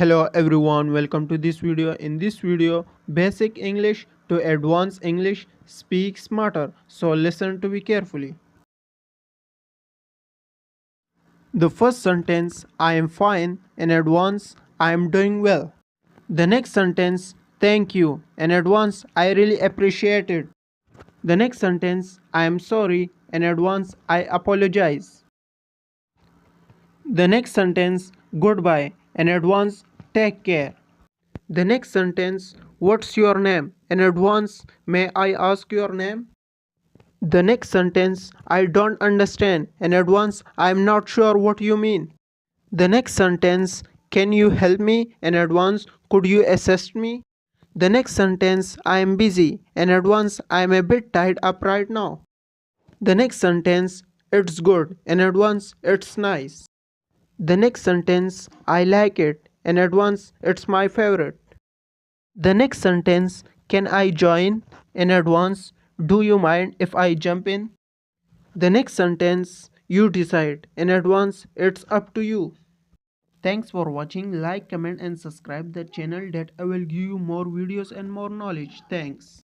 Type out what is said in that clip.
Hello everyone, welcome to this video. In this video, basic English to advanced English, speak smarter. So listen to me carefully. The first sentence, I am fine. In advance, I am doing well. The next sentence, thank you. In advance, I really appreciate it. The next sentence, I am sorry. In advance, I apologize. The next sentence, goodbye. In advance, take care. The next sentence, what's your name? In advance, may I ask your name? The next sentence, I don't understand. In advance, I'm not sure what you mean. The next sentence, can you help me? In advance, could you assist me? The next sentence, I am busy. In advance, I am a bit tied up right now. The next sentence, it's good. In advance, it's nice. The next sentence, I like it. In advance, it's my favorite. The next sentence, can I join? In advance, do you mind if I jump in? The next sentence, you decide. In advance, it's up to you. Thanks for watching. Like, comment and subscribe the channel that I will give you more videos and more knowledge. Thanks.